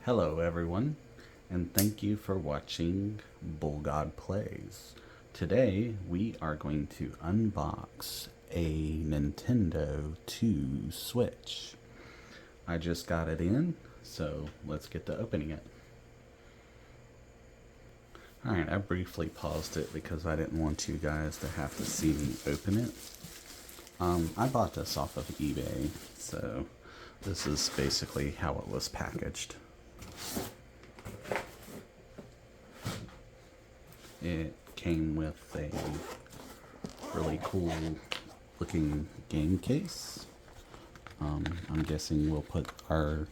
Hello everyone, and thank you for watching Bullgod Plays. Today we are going to unbox a Nintendo 2 Switch. I just got it in, so let's get to opening it. Alright, I briefly paused it because I didn't want you guys to have to see me open it. I bought this off of eBay, so this is basically how it was packaged. It came with a really cool looking game case. I'm guessing we'll put our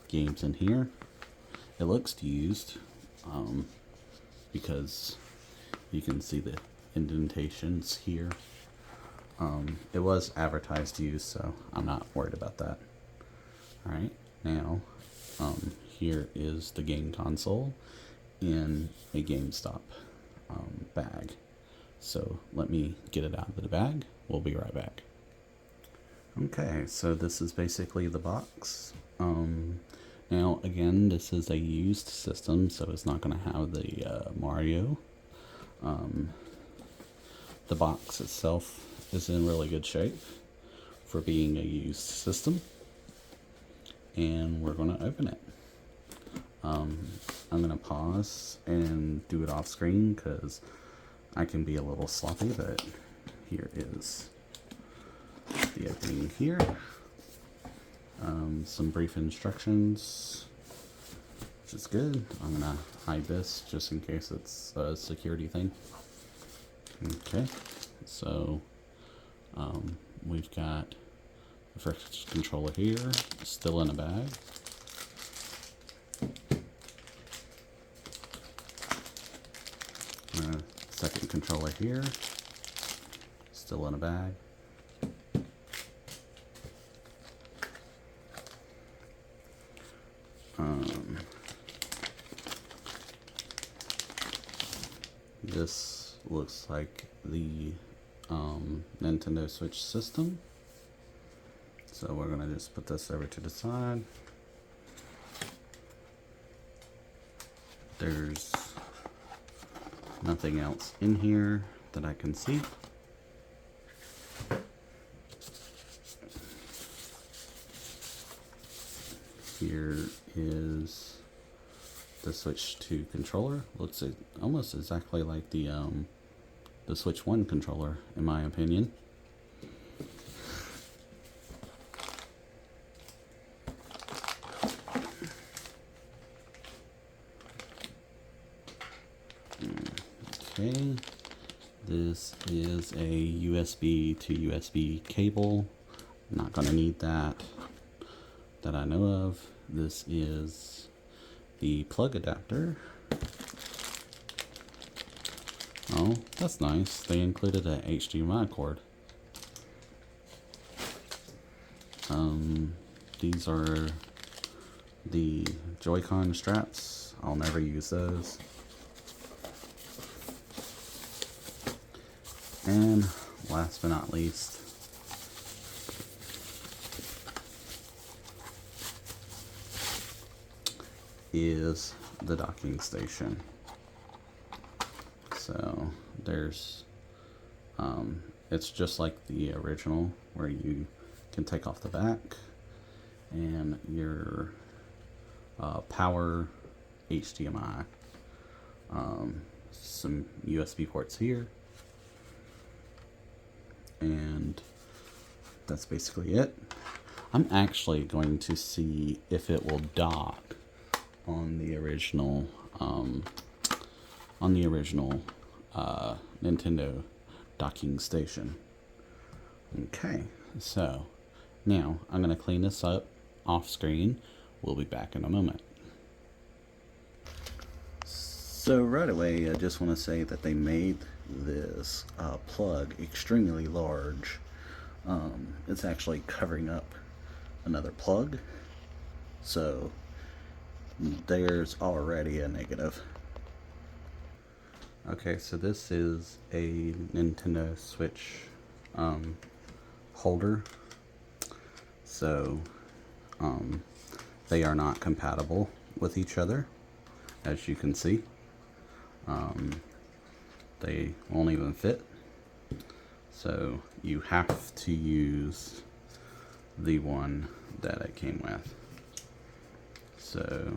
games in here. It looks used because you can see the indentations here. It was advertised used, so I'm not worried about that. Alright, now here is the game console in a GameStop bag. So let me get it out of the bag. We'll be right back. Okay, so this is basically the box. Now again, this is a used system, so it's not going to have the Mario. The box itself is in really good shape for being a used system, and we're going to open it. I'm going to pause and do it off screen because I can be a little sloppy, but here is the opening here. Some brief instructions, which is good. I'm going to hide this just in case it's a security thing. Okay, so we've got the first controller here, still in a bag. Second controller here, still in a bag. This looks like the Nintendo Switch system. So we're going to just put this over to the side. There's nothing else in here that I can see. Here is the Switch 2 controller. Looks almost exactly like the Switch 1 controller, in my opinion. Okay, this is a USB to USB cable. Not going to need that I know of. This is the plug adapter. Oh, that's nice. They included a HDMI cord. These are the Joy-Con straps. I'll never use those. And last but not least, is the docking station. So there's it's just like the original, where you can take off the back and your power, HDMI, some USB ports here, and that's basically it. I'm actually going to see if it will dock on the original Nintendo docking station. Okay, so now I'm going to clean this up off screen. We'll be back in a moment. So right away, I just want to say that they made this plug extremely large. It's actually covering up another plug, so there's already a negative. Okay, so this is a Nintendo Switch holder. So they are not compatible with each other, as you can see. They won't even fit. So you have to use the one that it came with. So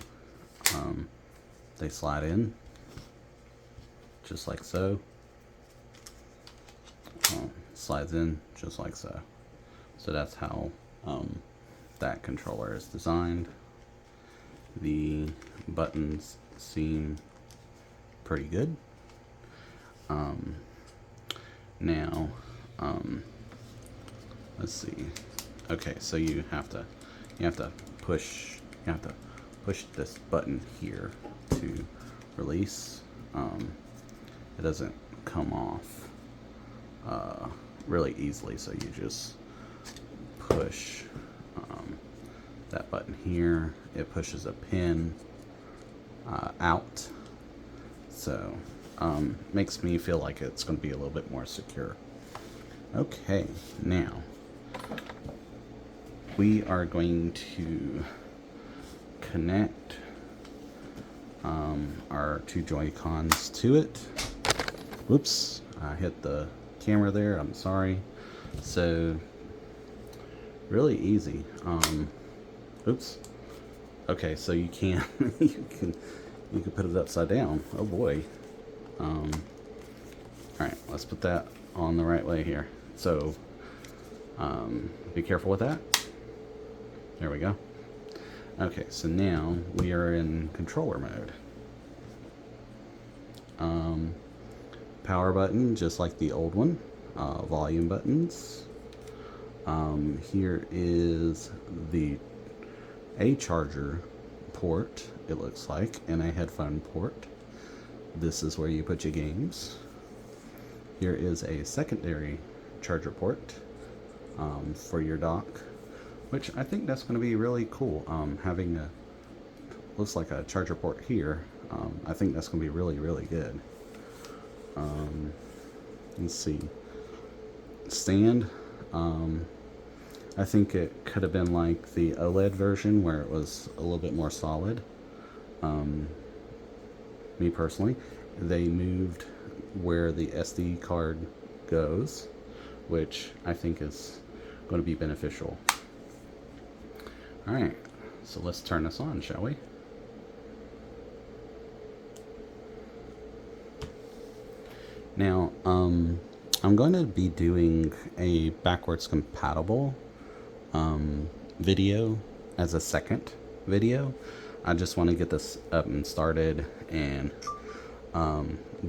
they slide in just like so. Slides in just like so. So that's how that controller is designed. The buttons seem pretty good. Now, let's see. Okay, so you have to push this button here to release. It doesn't come off really easily, so you just push that button here. It pushes a pin out, so makes me feel like it's going to be a little bit more secure. Okay, now we are going to connect our two Joy-Cons to it. Whoops, I hit the camera there, I'm sorry. So really easy. Oops. Okay, so you can you can put it upside down. Oh boy. All right, let's put that on the right way here. So be careful with that. There we go. Okay, so now we are in controller mode. Power button, just like the old one. Volume buttons. Here is a charger port, it looks like, and a headphone port. This is where you put your games. Here is a secondary charger port for your dock, which I think that's going to be really cool. Having looks like a charger port here. I think that's going to be really, really good. Let's see. Stand. I think it could have been like the OLED version where it was a little bit more solid. Me personally, they moved where the SD card goes, which I think is going to be beneficial. Alright, so let's turn this on, shall we? Now, I'm going to be doing a backwards compatible video as a second video. I just want to get this up and started and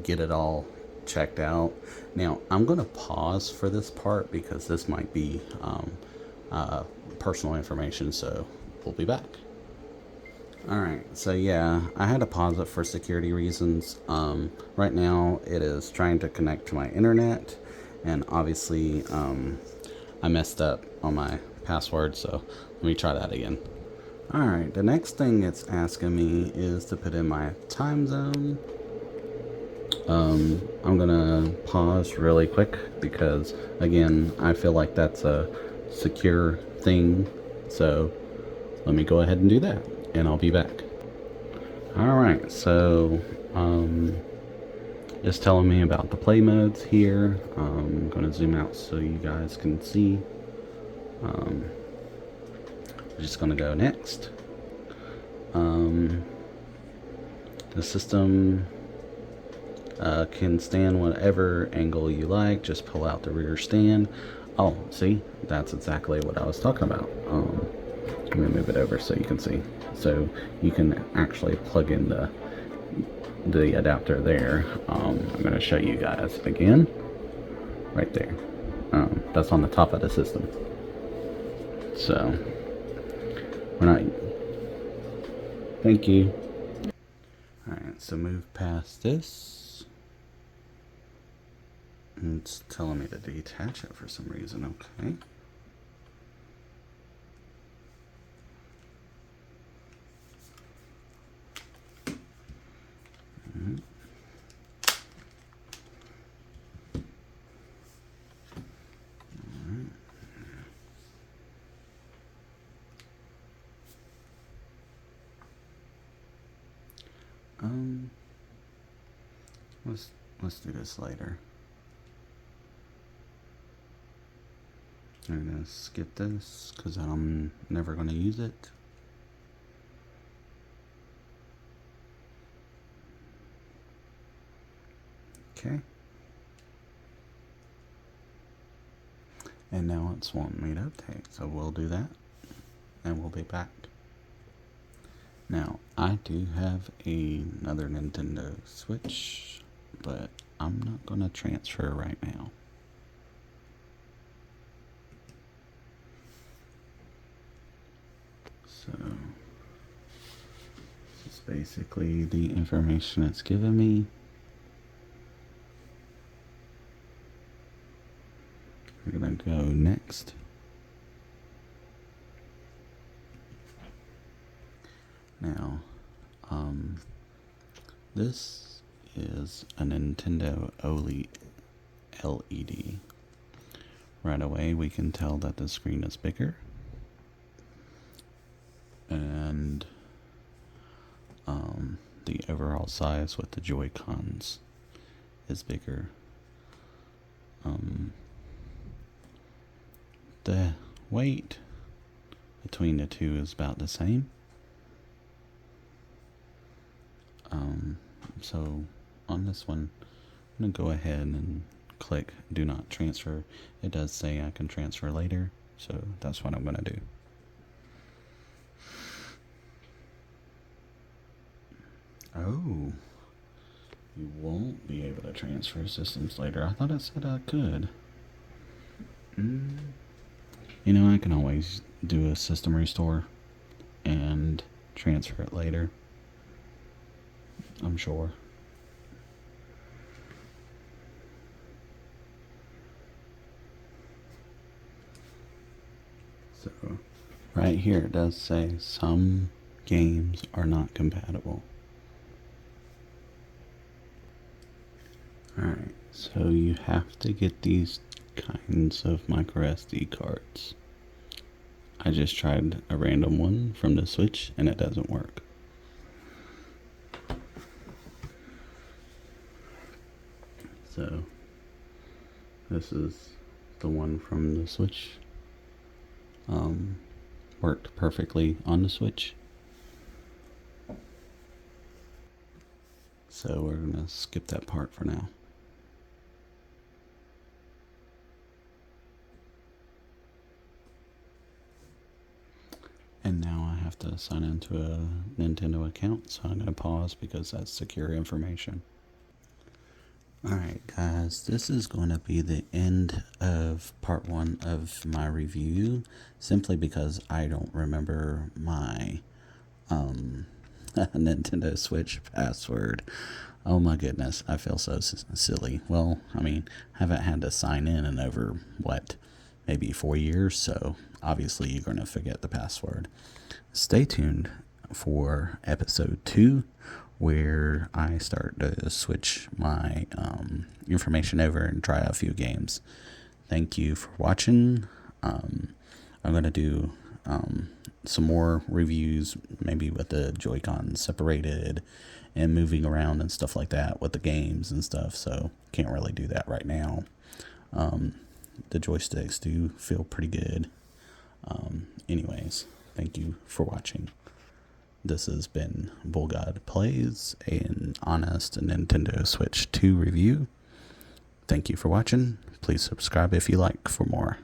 get it all checked out. Now, I'm going to pause for this part because this might be personal information, so we'll be back. Alright, so yeah, I had to pause it for security reasons. Right now it is trying to connect to my internet, and obviously I messed up on my password, so let me try that again. Alright, the next thing it's asking me is to put in my time zone. I'm gonna pause really quick because, again, I feel like that's a secure thing, so let me go ahead and do that, and I'll be back. Alright, so it's telling me about the play modes here. I'm going to zoom out so you guys can see. I'm just going to go next. The system can stand whatever angle you like. Just pull out the rear stand. Oh, see? That's exactly what I was talking about. Let me move it over so you can see. So you can actually plug in the adapter there. I'm going to show you guys again. Right there. That's on the top of the system. So we're not... Thank you. Alright, so move past this. It's telling me to detach it for some reason. Okay. Um, let's do this later. I'm gonna skip this because I'm never gonna use it. Okay. And now it's wanting me to update, so we'll do that and we'll be back. Now, I do have another Nintendo Switch, but I'm not going to transfer right now. So, this is basically the information it's given me. We're going to go next. Now, this is a Nintendo OLED. Right away, we can tell that the screen is bigger. And the overall size with the Joy-Cons is bigger. The weight between the two is about the same. So on this one, I'm going to go ahead and click Do Not Transfer. It does say I can transfer later, so that's what I'm going to do. Oh, you won't be able to transfer systems later. I thought it said I could. You know, I can always do a system restore and transfer it later. I'm sure. So, right here it does say some games are not compatible. Alright, so you have to get these kinds of micro SD cards. I just tried a random one from the Switch and it doesn't work. So, this is the one from the Switch. Worked perfectly on the Switch. So we're going to skip that part for now. And now I have to sign into a Nintendo account, so I'm going to pause because that's secure information. Alright guys, this is going to be the end of part 1 of my review, simply because I don't remember my Nintendo Switch password. Oh my goodness, I feel so silly. Well, I mean, I haven't had to sign in over, maybe 4 years, so obviously you're going to forget the password. Stay tuned for episode 2, where I start to switch my information over and try out a few games. Thank you for watching. I'm going to do some more reviews, maybe with the Joy-Con separated and moving around and stuff like that with the games and stuff, so can't really do that right now. The joysticks do feel pretty good. Anyways, thank you for watching. This has been Bullgod Plays, an honest Nintendo Switch 2 review. Thank you for watching. Please subscribe if you like for more.